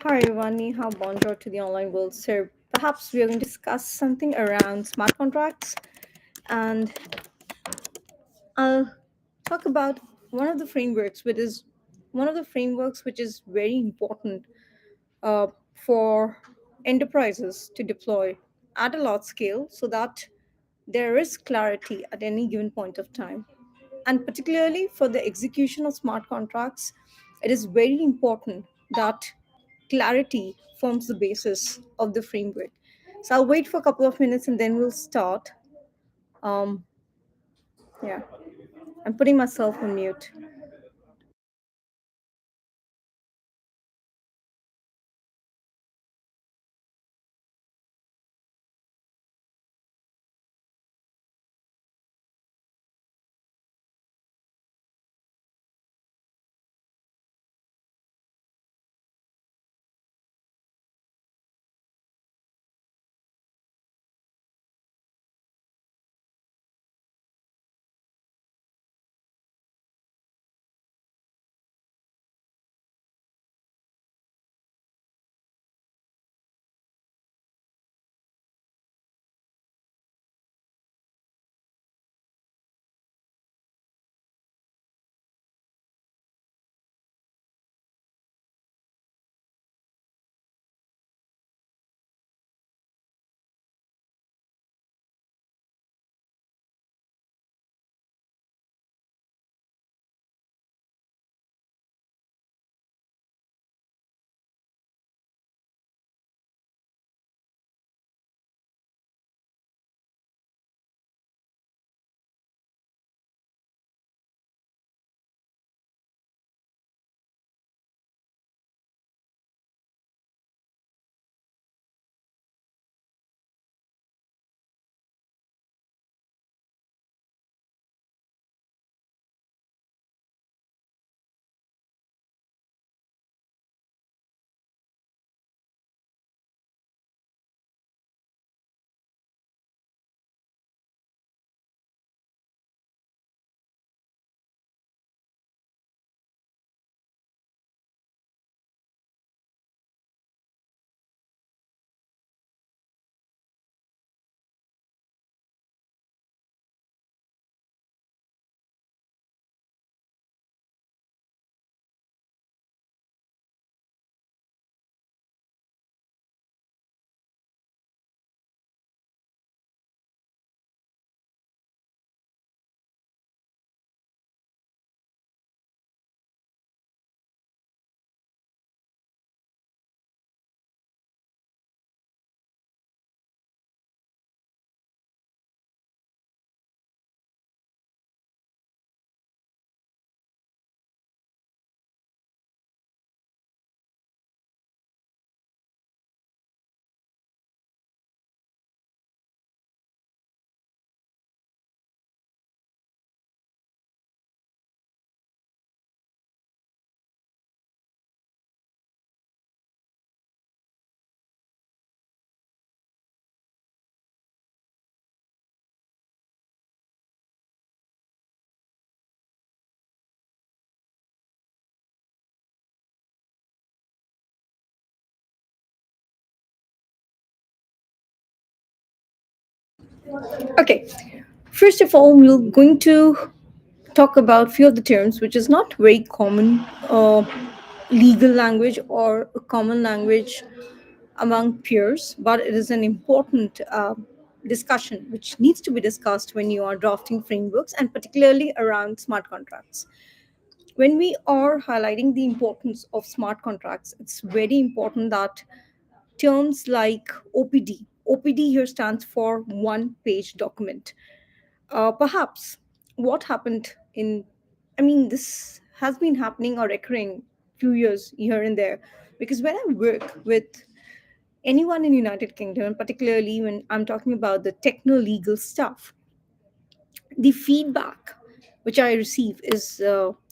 Hi everyone, ni hao, bonjour to the online world. So perhaps we are going to discuss something around smart contracts, and I'll talk about one of the frameworks, which is very important for enterprises to deploy at a large scale, so that there is clarity at any given point of time. And particularly for the execution of smart contracts, it is very important that clarity forms the basis of the framework. So I'll wait for a couple of minutes and then we'll start. Um, yeah, I'm putting myself on mute. Okay, first of all, we're going to talk about few of the terms which is not very common legal language or a common language among peers, but it is an important discussion which needs to be discussed when you are drafting frameworks and particularly around smart contracts. When we are highlighting the importance of smart contracts, it's very important that terms like OPD here stands for one page document. Perhaps what happened in, I mean, this has been happening or recurring few years here and there, because when I work with anyone in United Kingdom, particularly when I'm talking about the techno legal stuff, the feedback which I receive is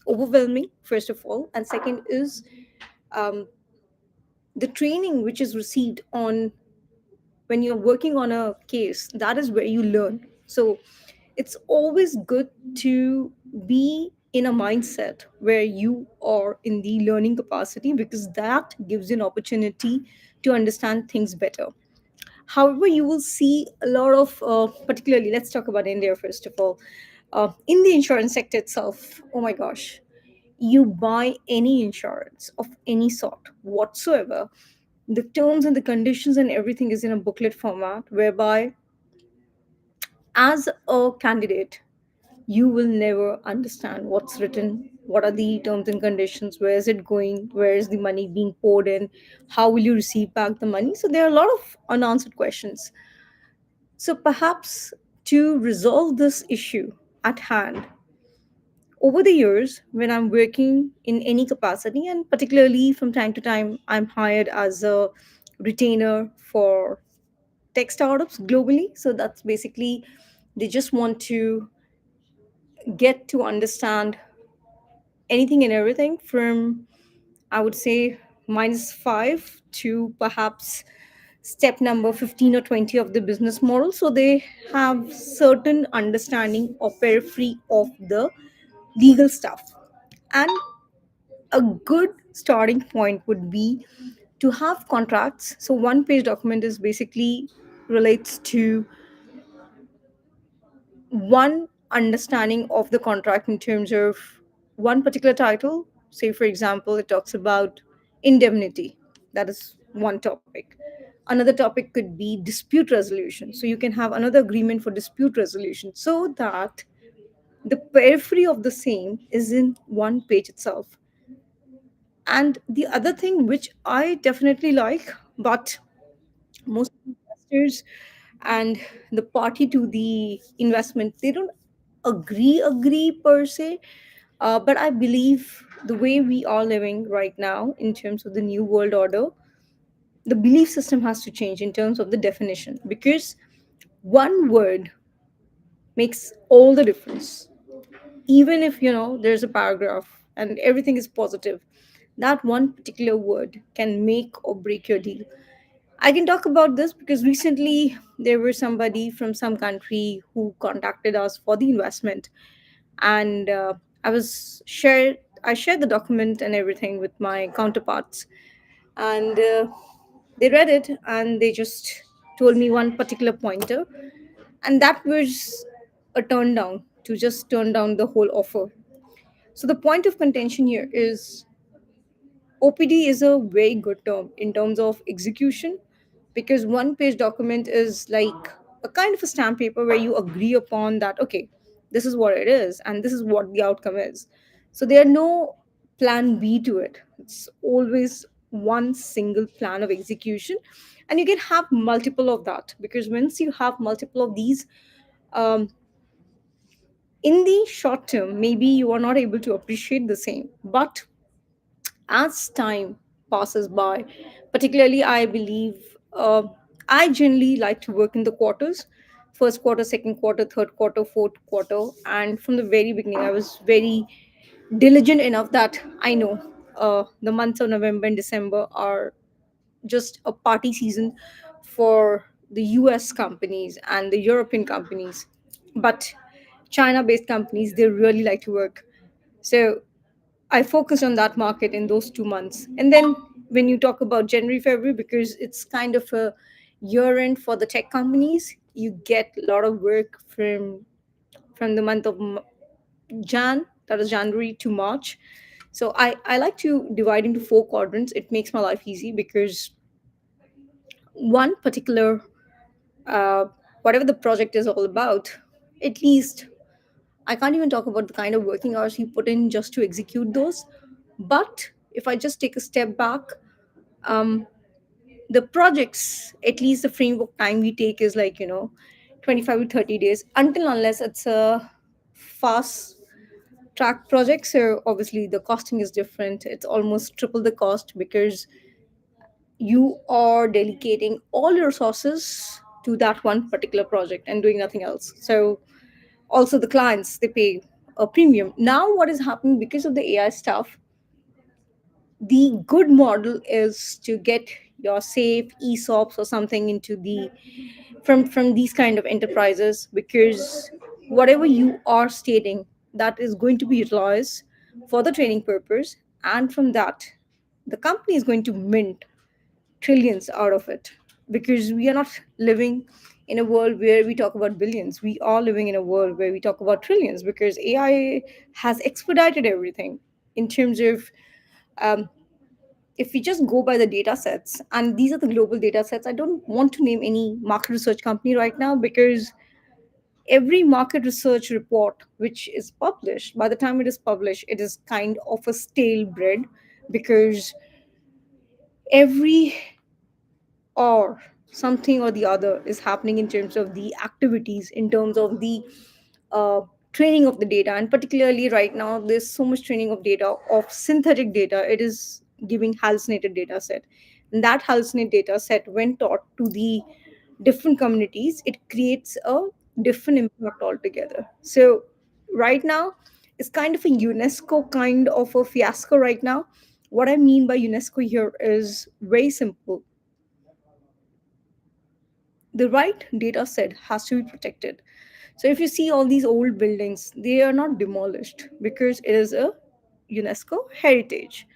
overwhelming, first of all, and second is um, the training which is received on when you're working on a case, that is where you learn. So it's always good to be in a mindset where you are in the learning capacity, because that gives you an opportunity to understand things better. However, you will see a lot of, particularly, let's talk about India first of all. In the insurance sector itself, oh my gosh, you buy any insurance of any sort whatsoever, the terms and the conditions and everything is in a booklet format, whereby as a candidate, you will never understand what's written, what are the terms and conditions, where is it going, where is the money being poured in, how will you receive back the money. So there are a lot of unanswered questions. So perhaps to resolve this issue at hand, over the years, when I'm working in any capacity, and particularly from time to time, I'm hired as a retainer for tech startups globally. So that's basically, they just want to get to understand anything and everything from, I would say, -5 to perhaps step number 15 or 20 of the business model. So they have certain understanding or periphery of the legal stuff. And a good starting point would be to have contracts. So one page document is basically relates to one understanding of the contract in terms of one particular title. Say, for example, it talks about indemnity. That is one topic. Another topic could be dispute resolution. So you can have another agreement for dispute resolution, so that the periphery of the same is in one page itself. And the other thing which I definitely like, but most investors and the party to the investment, they don't agree per se, but I believe the way we are living right now in terms of the new world order, the belief system has to change in terms of the definition, because one word makes all the difference. Even if there's a paragraph and everything is positive, that one particular word can make or break your deal. I can talk about this because recently there was somebody from some country who contacted us for the investment, and I shared the document and everything with my counterparts, and they read it and they just told me one particular pointer, and that was a turn down, to just turn down the whole offer. So the point of contention here is OPD is a very good term in terms of execution, because one page document is like a kind of a stamp paper where you agree upon that, okay, this is what it is and this is what the outcome is. So there are no plan B to it. It's always one single plan of execution. And you can have multiple of that, because once you have multiple of these, um, in the short term, maybe you are not able to appreciate the same. But as time passes by, particularly, I believe, I generally like to work in the quarters: first quarter, second quarter, third quarter, fourth quarter. And from the very beginning, I was very diligent enough that I know the months of November and December are just a party season for the US companies and the European companies. But China based companies, they really like to work. So I focused on that market in those 2 months. And then when you talk about January, February, because it's kind of a year end for the tech companies, you get a lot of work from the month of Jan, that is January, to March. So I like to divide into four quadrants. It makes my life easy, because one particular, uh, whatever the project is all about, at least I can't even talk about the kind of working hours you put in just to execute those. But if I just take a step back, um, the projects, at least the framework time we take is like, 25 to 30 days, until unless it's a fast track project. So obviously the costing is different. It's almost triple the cost, because you are dedicating all your resources to that one particular project and doing nothing else. So also the clients, they pay a premium. Now what is happening because of the AI stuff, the good model is to get your safe ESOPs or something into the, from these kind of enterprises, because whatever you are stating, that is going to be utilized for the training purpose, and from that the company is going to mint trillions out of it, because we are not living in a world where we talk about billions. We are living in a world where we talk about trillions, because AI has expedited everything in terms of, um, if we just go by the data sets, and these are the global data sets. I don't want to name any market research company right now, because every market research report which is published, by the time it is published, it is kind of a stale bread, because every or something or the other is happening in terms of the activities, in terms of the uh, training of the data. And particularly right now, there's so much training of data, of synthetic data. It is giving hallucinated data set, and that hallucinated data set, when taught to the different communities, it creates a different impact altogether. So right now, it's kind of a UNESCO kind of a fiasco right now. What I mean by UNESCO here is very simple. The right data set has to be protected. So if you see all these old buildings, they are not demolished because it is a UNESCO heritage.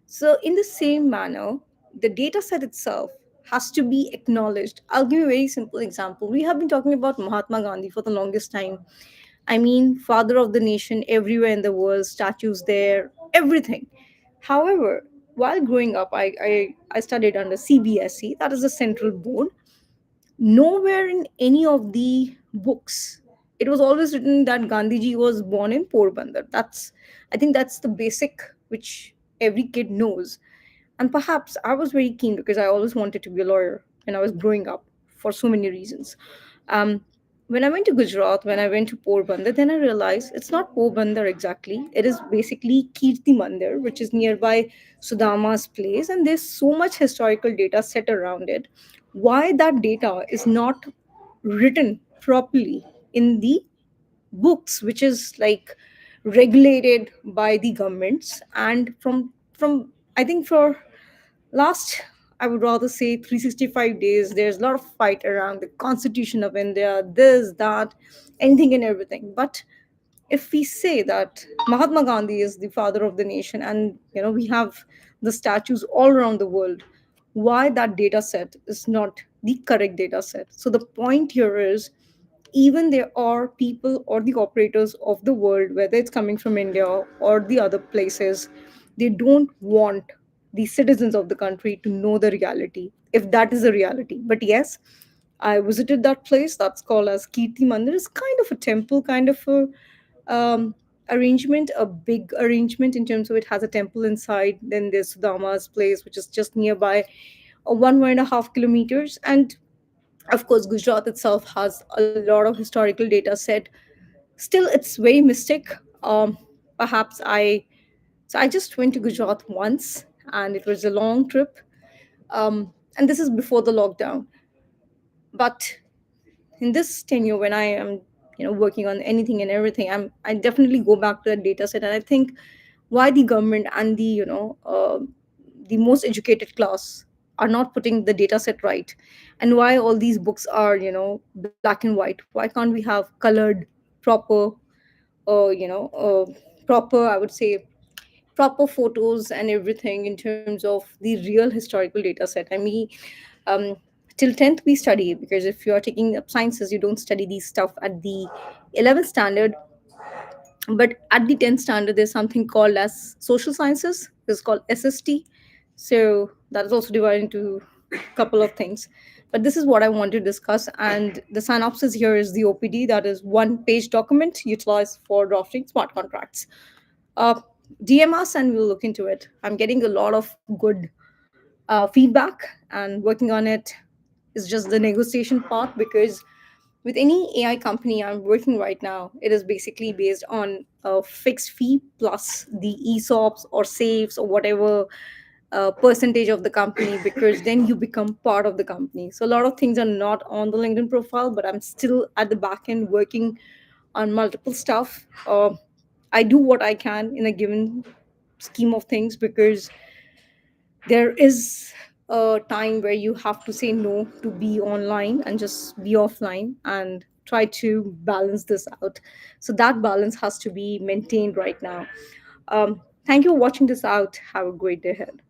So in the same manner, the data set itself has to be acknowledged. I'll give you a very simple example. We have been talking about Mahatma Gandhi for the longest time. I mean, father of the nation everywhere in the world, statues there, everything. However, while growing up, I studied under CBSE, that is the central board. Nowhere in any of the books it was always written that Gandhiji was born in Porbandar. I think that's the basic which every kid knows. And perhaps I was very keen because I always wanted to be a lawyer when I was growing up, for so many reasons. um, when I went to Gujarat, when I went to Porbandar, then I realized it's not Porbandar exactly. It is basically Kirti Mandir, which is nearby Sudama's place, and there's so much historical data set around it. Why that data is not written properly in the books, which is like regulated by the governments, and from I think for last, I would rather say 365 days, there's a lot of fight around the constitution of India, this, that, anything and everything. But if we say that Mahatma Gandhi is the father of the nation, and we have the statues all around the world, why that data set is not the correct data set? So the point here is, even there are people or the operators of the world, whether it's coming from India or the other places, they don't want the citizens of the country to know the reality, if that is a reality. But yes, I visited that place that's called as Kirti Mandir. It's kind of a temple, kind of a arrangement, a big arrangement in terms of it has a temple inside. Then there's Sudama's place, which is just nearby, 1.5 kilometers. And of course, Gujarat itself has a lot of historical data set. Still, it's very mystic. Perhaps I just went to Gujarat once, and it was a long trip. And this is before the lockdown. But in this tenure, when I am working on anything and everything, I definitely go back to that data set, and I think why the government and the most educated class are not putting the data set right, and why all these books are black and white. Why can't we have colored, proper, proper, I would say, proper photos and everything in terms of the real historical data set? I mean, um, till 10th we study, because if you are taking up sciences, you don't study these stuff at the 11th standard. But at the 10th standard, there's something called as social sciences. It's called SST. So that is also divided into a couple of things. But this is what I want to discuss. And the synopsis here is the OPD, that is one page document utilized for drafting smart contracts. uh, DM us and we'll look into it. I'm getting a lot of good feedback, and working on it is just the negotiation part, because with any AI company I'm working right now, it is basically based on a fixed fee plus the ESOPs or safes or whatever percentage of the company, because then you become part of the company. So a lot of things are not on the LinkedIn profile, but I'm still at the back end working on multiple stuff. I do what I can in a given scheme of things, because there is a time where you have to say no to be online and just be offline. And try to balance this out. So that balance has to be maintained right now. Thank you for watching this out. Have a great day ahead.